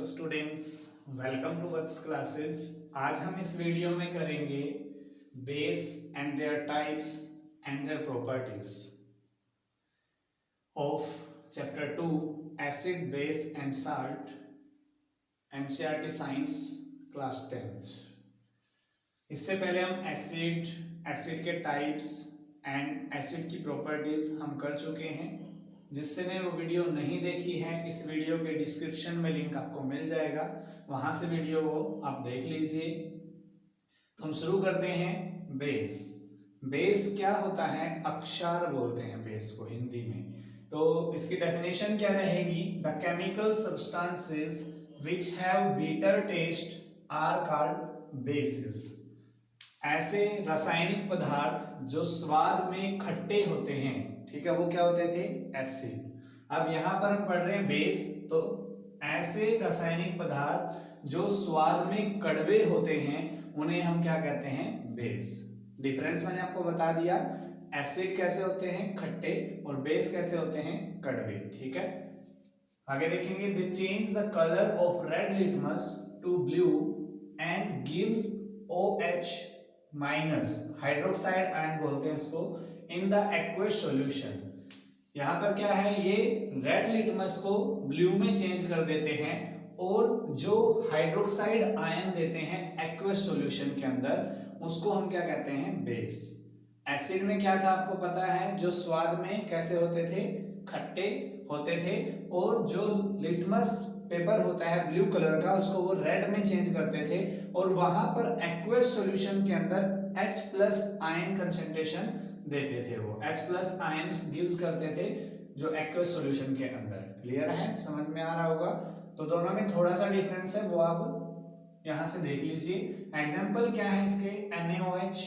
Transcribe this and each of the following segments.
Hello students, welcome to Vats classes. आज हम इस वीडियो में करेंगे base and their types and their properties of chapter 2 acid base and salt, NCERT science class 10th। इससे पहले हम एसिड के टाइप्स एंड एसिड की प्रॉपर्टीज हम कर चुके हैं। जिससे ने वो वीडियो नहीं देखी है, इस वीडियो के डिस्क्रिप्शन में लिंक आपको मिल जाएगा, वहां से वीडियो को आप देख लीजिए। तो हम शुरू करते हैं बेस। बेस क्या होता है? अक्षार बोलते हैं बेस को हिंदी में। तो इसकी डेफिनेशन क्या रहेगी? The chemical substances which have bitter taste are called bases. ऐसे रासायनिक पदार्थ जो स्वाद में खट्टे होते हैं, ठीक है, वो क्या होते थे? एसिड। अब यहां पर हम पढ़ रहे हैं बेस, तो ऐसे रासायनिक पदार्थ जो स्वाद में कड़वे होते हैं उन्हें हम क्या कहते हैं? बेस। डिफरेंस मैंने आपको बता दिया, एसिड कैसे होते हैं? खट्टे, और बेस कैसे होते हैं? कड़वे। ठीक है, आगे देखेंगे। They change the colour of red litmus to blue and gives OH minus hydroxide ion बोलते हैं इसको इन द एक्वस सॉल्यूशन। यहां पर क्या है? ये रेड लिटमस को ब्लू में चेंज कर देते हैं और जो हाइड्रोक्साइड आयन देते हैं एक्वस सॉल्यूशन के अंदर, उसको हम क्या कहते हैं? बेस। एसिड में क्या था आपको पता है? जो स्वाद में कैसे होते थे? खट्टे होते थे, और जो लिटमस पेपर होता है ब्लू कलर का, उसको वो रेड में चेंज करते थे, और वहां पर एक्वस सॉल्यूशन के अंदर H+ आयन कंसंट्रेशन देते थे। वो H+ आयंस गिव्स करते थे जो एक्वस सॉल्यूशन के अंदर। क्लियर है? समझ में आ रहा होगा? तो दोनों में थोड़ा सा डिफरेंस है, वो आप यहां से देख लीजिए। एग्जांपल क्या है इसके? NaOH,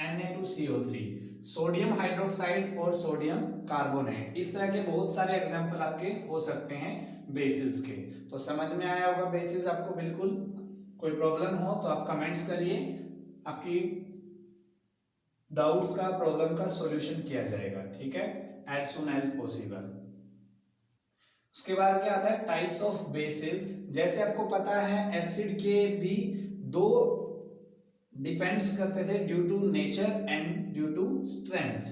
Na2CO3, सोडियम हाइड्रोक्साइड और सोडियम कार्बोनेट। इस तरह के बहुत सारे एग्जांपल आपके हो सकते हैं बेसिस के। तो समझ में आया होगा बेसिस आपको बिल्कुल। कोई प्रॉब्लम हो तो आप कमेंट्स करिए, आपकी डाउट्स का, प्रॉब्लम का सॉल्यूशन किया जाएगा। ठीक है, एज सुन एज पॉसिबल। उसके बाद क्या आता है? Types of basis. जैसे आपको पता है एसिड के भी दो डिपेंड्स करते थे, due to nature and due to strength.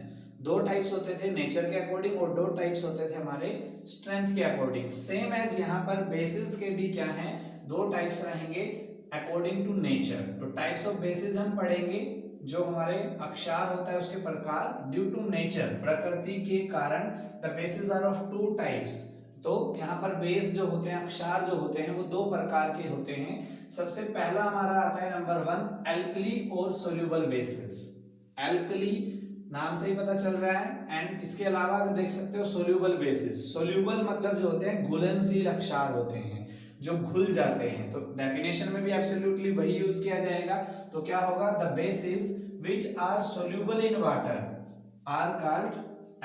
दो टाइप्स होते थे नेचर के अकॉर्डिंग, और दो टाइप्स होते थे हमारे स्ट्रेंथ के अकॉर्डिंग। सेम एज यहाँ पर बेसिस के भी क्या है? दो टाइप्स रहेंगे अकॉर्डिंग टू नेचर। तो टाइप्स ऑफ बेसिस हम पढ़ेंगे, जो हमारे अक्षार होता है उसके प्रकार, ड्यू टू नेचर, प्रकृति के कारण। The bases are of two types. तो यहाँ पर बेस जो होते हैं, अक्षार जो होते हैं, वो दो प्रकार के होते हैं। सबसे पहला हमारा आता है नंबर 1, एल्कली और सोल्यूबल बेसिस। एल्कली नाम से ही पता चल रहा है, एंड इसके अलावा अगर देख सकते हो सोल्यूबल बेसिस। सोल्यूबल मतलब जो होते हैं घुलनशील अक्षार होते हैं, जो घुल जाते हैं। तो डेफिनेशन में भी एब्सोल्युटली वही यूज किया जाएगा। तो क्या होगा? The bases which are soluble in water are called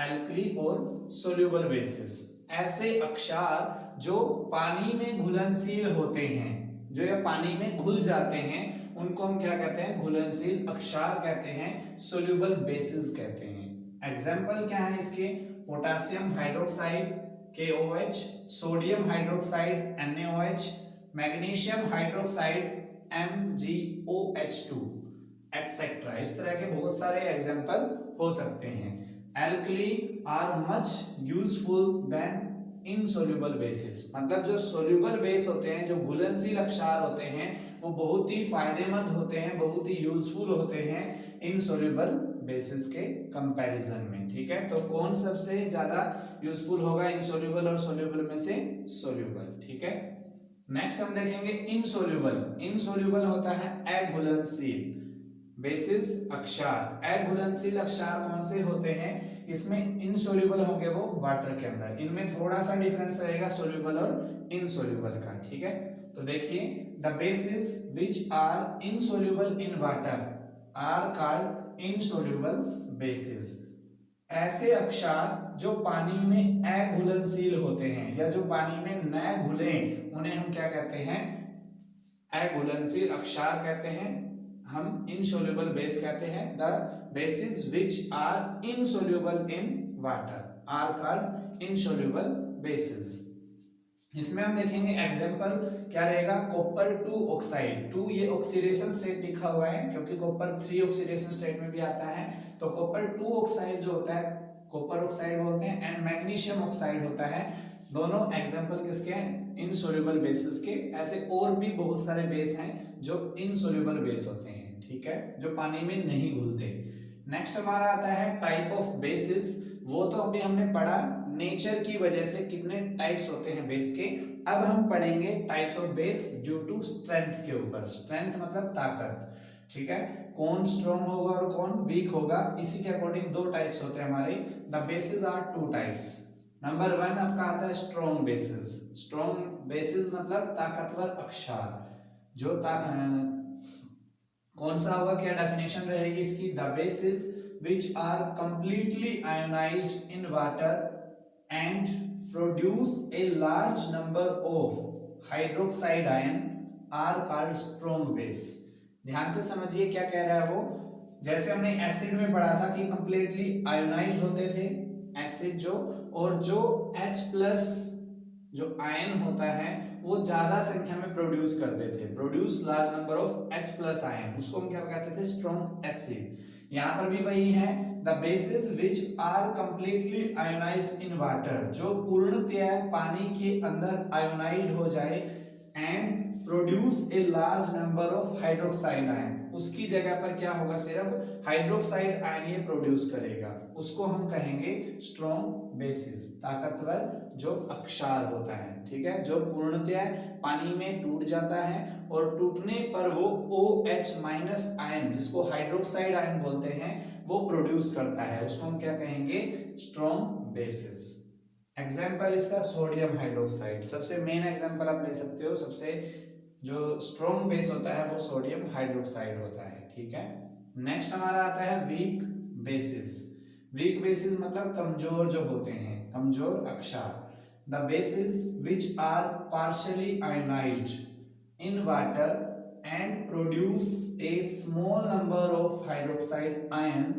alkali और सोल्यूबल बेसिस। ऐसे अक्षार जो पानी में घुलनशील होते हैं, जो ये पानी में घुल जाते हैं, उनको हम क्या कहते हैं? घुलनशील अक्षार कहते हैं, सोल्यूबल बेसिस कहते हैं। एग्जाम्पल क्या है इसके? Potassium hydroxide KOH, sodium hydroxide NaOH, magnesium hydroxide MgOH2 etcetera. इस तरह के बहुत सारे एग्जाम्पल हो सकते हैं। Alkali are much useful than insoluble bases. मतलब जो सोल्यूबल बेस होते हैं, जो घुलनशील अक्षार होते हैं, वो बहुत ही फायदेमंद होते हैं, बहुत ही यूजफुल होते हैं इनसोल्यूबल बेसिस के कंपैरिजन में। ठीक है, तो कौन सबसे ज्यादा यूजफुल होगा इनसोल्यूबल और सोल्यूबल में से? सोल्यूबल। ठीक है, नेक्स्ट हम देखेंगे इनसोल्यूबल। इनसोल्यूबल होता है अघुलनशील बेसिस अक्षार। अघुलनशील अक्षार कौन से होते हैं? इसमें इनसोल्यूबल होंगे वो वाटर के अंदर। इनमें थोड़ा सा डिफरेंस रहेगा सोल्यूबल और इनसोल्यूबल का। ठीक है, तो देखिए, the bases which are insoluble in water are called insoluble bases. ऐसे अक्षार जो पानी में अघुलनशील होते हैं, या जो पानी में न घुले, उन्हें हम क्या कहते हैं? अघुलनशील अक्षार कहते हैं, हम इनसोल्यूबल बेस कहते हैं। The bases which are insoluble in water are called insoluble bases. इसमें हम देखेंगे एग्जाम्पल क्या रहेगा, कॉपर 2 ऑक्साइड। 2 ये ऑक्सीडेशन स्टेट लिखा हुआ है क्योंकि कॉपर 3 ऑक्सीडेशन स्टेट में भी आता है। तो कॉपर 2 ऑक्साइड जो होता है कॉपर ऑक्साइड बोलते हैं, एंड मैग्नीशियम ऑक्साइड होता है। दोनों एग्जाम्पल किसके हैं, इनसोल्यूबल बेसिस के। ऐसे और भी बहुत सारे बेस हैं जो इनसोल्यूबल बेस होते हैं, ठीक है, जो पानी में नहीं घुलते। नेक्स्ट हमारा आता है टाइप ऑफ बेसिस। वो तो अभी हमने पढ़ा नेचर की वजह से कितने टाइप्स होते हैं बेस के। अब हम पढ़ेंगे types of base due to strength के ऊपर। स्ट्रेंथ मतलब ताकत, ठीक है, कौन स्ट्रॉन्ग होगा और कौन वीक होगा, इसी के अकॉर्डिंग दो टाइप्स होते हैं हमारे। The bases are two types. Number 1 आपका आता है स्ट्रॉन्ग बेसिस। स्ट्रॉन्ग बेसिस मतलब ताकतवर अक्षार। जो कौन सा होगा, क्या डेफिनेशन रहेगी इसकी, the basis which are completely ionized in water and produce a large number of hydroxide ion are called strong base। ध्यान से समझिए क्या कह रहा है वो। जैसे हमने एसिड में पढ़ा था कि कंप्लीटली आयोनाइज्ड होते थे एसिड जो, और जो H प्लस जो आयन होता है वो ज्यादा संख्या में प्रोड्यूस करते थे, produce large number of H plus ion, उसको हम क्या कहते थे, स्ट्रॉन्ग एसिड। यहाँ पर भी वही है, the bases which are completely ionised in water, जो पूर्णतया पानी के अंदर आयोनाइज्ड हो जाए, and produce a large number of hydroxide ion, उसकी जगह पर क्या होगा, सिर्फ हाइड्रोक्साइड आयन ये प्रोड्यूस करेगा, उसको हम कहेंगे स्ट्रॉन्ग बेसिस, ताकतवर जो अक्षार होता है, ठीक है, जो पूर्णतया पानी में टूट जाता है और टूटने पर वो OH माइनस आयन, जिसको हाइड्रोक्साइड आयन बोलते हैं, वो प्रोड्यूस करता है, उसको हम क्या कहेंगे, स्ट्रॉन्ग बेसिस। एग्जाम्पल इसका सोडियम हाइड्रोक्साइड, सबसे मेन एग्जाम्पल आप ले सकते हो। सबसे जो स्ट्रॉन्ग बेस होता है वो सोडियम हाइड्रोक्साइड होता है, ठीक है। नेक्स्ट हमारा आता है वीक बेसिस। वीक बेसिस मतलब कमजोर जो होते हैं, कमजोर अक्षार। The bases which are partially ionised in water and produce a small number of hydroxide ion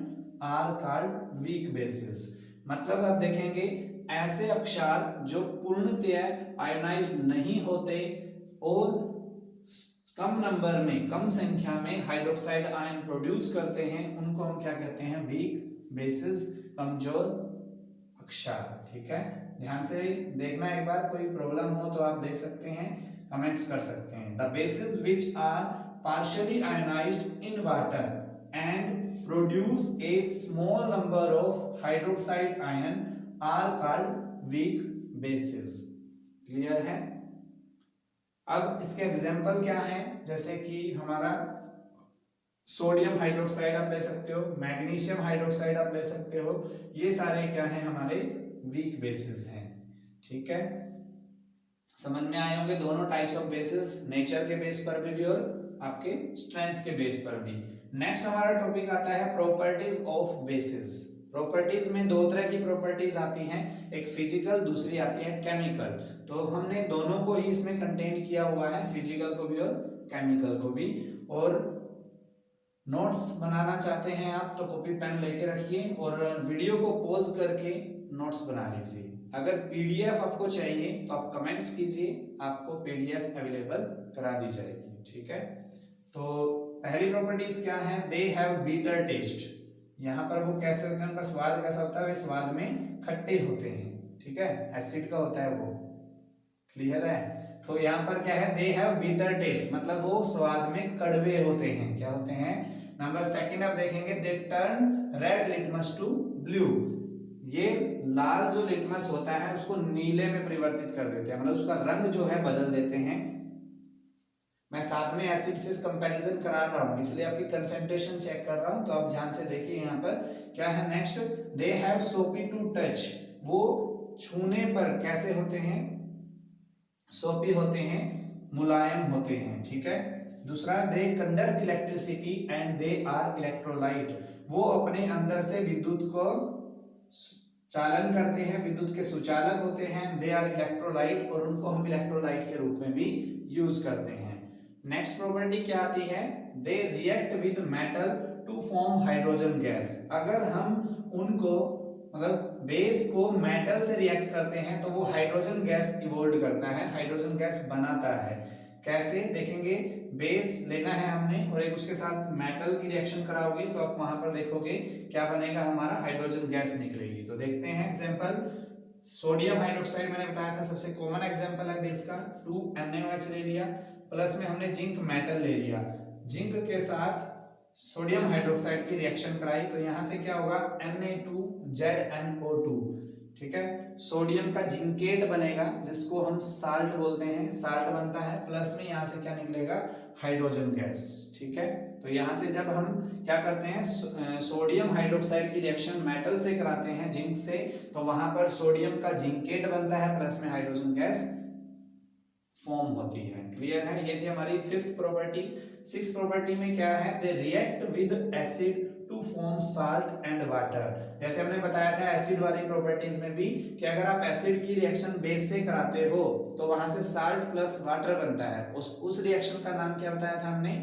are called weak bases। मतलब आप देखेंगे ऐसे अक्षार जो पूर्णतया आयोनाइज्ड नहीं होते और कम नंबर में, कम संख्या में हाइड्रोक्साइड आयन प्रोड्यूस करते हैं, उनको हम क्या कहते हैं, वीक बेसिस, कमजोर अक्षार, ठीक है। ध्यान से देखना, एक बार कोई प्रॉब्लम हो तो आप देख सकते हैं, कमेंट्स कर सकते हैं। The bases which are partially ionised in water and produce a small number of hydroxide ion are called weak bases. Clear है। अब इसके एग्जांपल क्या है, जैसे कि हमारा सोडियम हाइड्रोक्साइड आप ले सकते हो, मैग्नीशियम हाइड्रोक्साइड आप ले सकते हो, ये सारे क्या हैं, हमारे वीक बेसिस हैं, ठीक है। समझ में आए होंगे दोनों टाइप्स ऑफ बेसिस, नेचर के बेस पर भी और आपके स्ट्रेंथ के बेस पर भी। नेक्स्ट हमारा टॉपिक आता है प्रॉपर्टीज ऑफ बेसिस। प्रॉपर्टीज में दो तरह की प्रॉपर्टीज आती हैं, एक फिजिकल, दूसरी आती है केमिकल। तो हमने दोनों को ही इसमें कंटेन किया हुआ है, फिजिकल को भी और केमिकल को भी। और नोट्स बनाना चाहते हैं आप तो कॉपी पेन लेके रखिए और वीडियो को पॉज करके नोट्स बना लीजिए। अगर पीडीएफ आपको चाहिए तो आप कमेंट्स कीजिए, आपको पीडीएफ अवेलेबल करा दी जाएगी, ठीक है। तो पहली प्रॉपर्टीज क्या है, दे हैव बीटर टेस्ट। यहाँ पर वो कैसे होते हैं, उनका स्वाद कैसा होता है, वे स्वाद में खट्टे होते हैं, ठीक है, एसिड का होता है वो। क्लियर है। तो यहाँ पर क्या है, दे हैव बीटर टेस्ट मतलब वो स्वाद में कड़वे होते हैं, क्या होते हैं। नंबर सेकंड आप देखेंगे, they turn red litmus to blue. ये लाल जो लिटमस होता है उसको नीले में परिवर्तित कर देते हैं, मतलब उसका रंग जो है बदल देते हैं। मैं साथ में एसिड से कंपैरिजन करा रहा हूं, इसलिए आपकी कंसंट्रेशन चेक कर रहा हूं, तो आप ध्यान से देखिए यहाँ पर क्या है। नेक्स्ट, दे हैव सोपी टू टच। वो छूने पर कैसे होते हैं, सोपी होते हैं, मुलायम होते हैं, ठीक है। दूसरा, they conduct electricity and they are electrolyte. वो अपने अंदर से विद्युत को चालन करते हैं, विद्युत के सुचालक होते हैं। दे आर इलेक्ट्रोलाइट, और उनको हम इलेक्ट्रोलाइट के रूप में भी यूज करते हैं। नेक्स्ट प्रॉपर्टी क्या आती है, they react with metal to form hydrogen gas. अगर हम उनको मतलब बेस को मेटल से रिएक्ट करते हैं तो वो हाइड्रोजन गैस इवोल्व करता है, हाइड्रोजन गैस बनाता है। कैसे देखेंगे, बेस लेना है हमने और एक उसके साथ मेटल की रिएक्शन कराओगे तो आप वहां पर देखोगे क्या बनेगा, हमारा हाइड्रोजन गैस निकलेगी। तो देखते हैं एग्जांपल, सोडियम हाइड्रोक्साइड मैंने बताया था सबसे कॉमन एग्जांपल है बेस का, 2NaOH ले लिया, प्लस में हमने जिंक मेटल ले लिया, जिंक के साथ सोडियम हाइड्रोक्साइड की रिएक्शन कराई तो यहां से क्या होगा, Na2ZnO2, ठीक है। सोडियम का जिंकेट बनेगा जिसको हम साल्ट बोलते हैं, साल्ट बनता है, प्लस में यहां से क्या निकलेगा, हाइड्रोजन गैस, ठीक है। तो यहां से जब हम क्या करते हैं, सोडियम हाइड्रोक्साइड की रिएक्शन मेटल से कराते हैं जिंक से, तो वहां पर सोडियम का जिंकेट बनता है, प्लस में हाइड्रोजन गैस फॉर्म होती है। क्लियर है, ये थी हमारी फिफ्थ प्रॉपर्टी। सिक्स्थ प्रॉपर्टी में क्या है, they react with acid to form salt and water. जैसे हमने बताया था एसिड वाली प्रॉपर्टीज में भी कि अगर आप एसिड की रिएक्शन बेस से कराते हो तो वहां से साल्ट प्लस वाटर बनता है, उस रिएक्शन का नाम क्या बताया था हमने,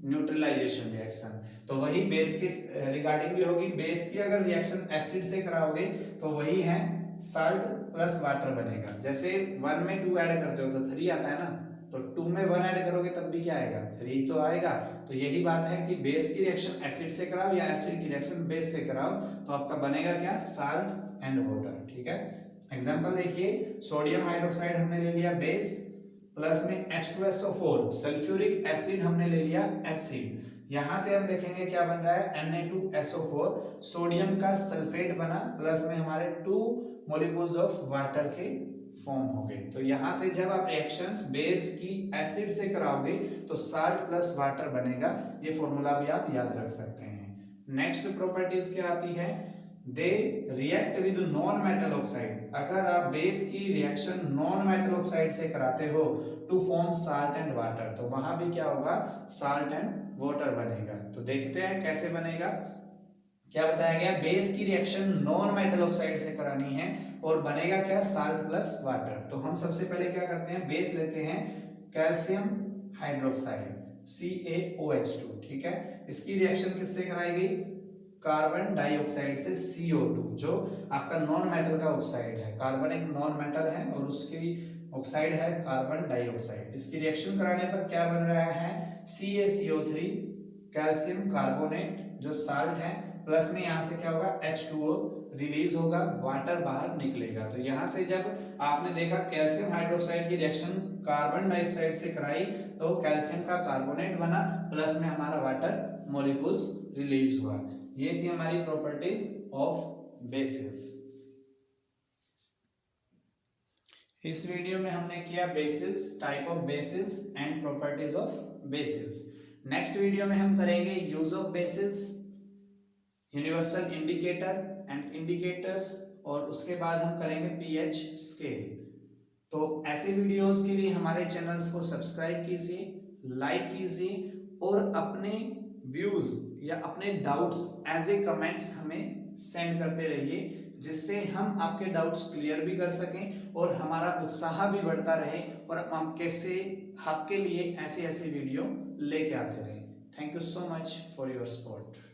न्यूट्रलाइजेशन रिएक्शन। तो वही बेस के रिगार्डिंग भी होगी, बेस की अगर रिएक्शन एसिड से कराओगे तो वही है साल्ट प्लस वाटर बनेगा। जैसे 1 में 2 ऐड करते हो तो 3 आता है ना, तो 2 में 1 ऐड करोगे तब भी क्या आएगा, 3 तो आएगा। तो यही बात है कि बेस की रिएक्शन एसिड से कराओ या एसिड की रिएक्शन बेस से कराओ तो आपका बनेगा क्या, साल्ट एंड वाटर, ठीक है। एग्जांपल देखिए, सोडियम हाइड्रोक्साइड हमने ले लिया बेस, प्लस में H2SO4 सल्फ्यूरिक एसिड हमने ले लिया एसिड, यहां से हम देखेंगे क्या बन रहा है, Na2SO4 सोडियम का सल्फेट बना, प्लस में हमारे 2 मॉलिक्यूल्स ऑफ वाटर के फॉर्म हो गए। तो यहां से जब आप रिएक्शंस बेस की एसिड से कराओगे तो साल्ट प्लस वाटर बनेगा, ये फॉर्मूला भी आप याद रख सकते हैं। नेक्स्ट प्रॉपर्टीज क्या आती है, they react with non metal oxide. अगर आप बेस की रिएक्शन नॉन मेटल ऑक्साइड से कराते हो to form salt and water, तो वहां भी क्या होगा, साल्ट एंड वाटर बनेगा। तो देखते हैं कैसे बनेगा। क्या बताया गया, बेस की रिएक्शन नॉन मेटल ऑक्साइड से करानी है और बनेगा क्या, साल्ट प्लस वाटर। तो हम सबसे पहले क्या करते हैं, बेस लेते हैं कैल्शियम हाइड्रोक्साइड CaOH2, ठीक है। इसकी रिएक्शन किससे कराई गई, कार्बन डाइऑक्साइड से CO2, जो आपका नॉन मेटल का ऑक्साइड है। कार्बन एक नॉन मेटल है और उसकी ऑक्साइड है कार्बन डाइऑक्साइड। इसकी रिएक्शन कराने पर क्या बन रहा है, CaCO3 कैल्शियम कार्बोनेट जो साल्ट है, प्लस में यहां से क्या होगा, H2O रिलीज होगा, वाटर बाहर निकलेगा। तो यहां से जब आपने देखा कैल्शियम हाइड्रोक्साइड की रिएक्शन कार्बन डाइऑक्साइड से कराई तो कैल्शियम का कार्बोनेट बना, प्लस में हमारा वाटर मॉलिक्यूल्स रिलीज हुआ। ये थी हमारी प्रॉपर्टीज ऑफ बेसिस। इस वीडियो में हमने किया basis, type of basis and properties of basis. Next video में हम करेंगे use of basis, universal indicator and indicators, और उसके बाद हम करेंगे पीएच स्केल। तो ऐसे वीडियोस के लिए हमारे चैनल्स को सब्सक्राइब कीजिए, लाइक कीजिए और अपने व्यूज या अपने डाउट्स एज ए कमेंट्स हमें सेंड करते रहिए, जिससे हम आपके डाउट्स क्लियर भी कर सकें और हमारा उत्साह भी बढ़ता रहे और हम कैसे आपके लिए ऐसी ऐसी वीडियो लेके आते रहें। Thank you so much for your support.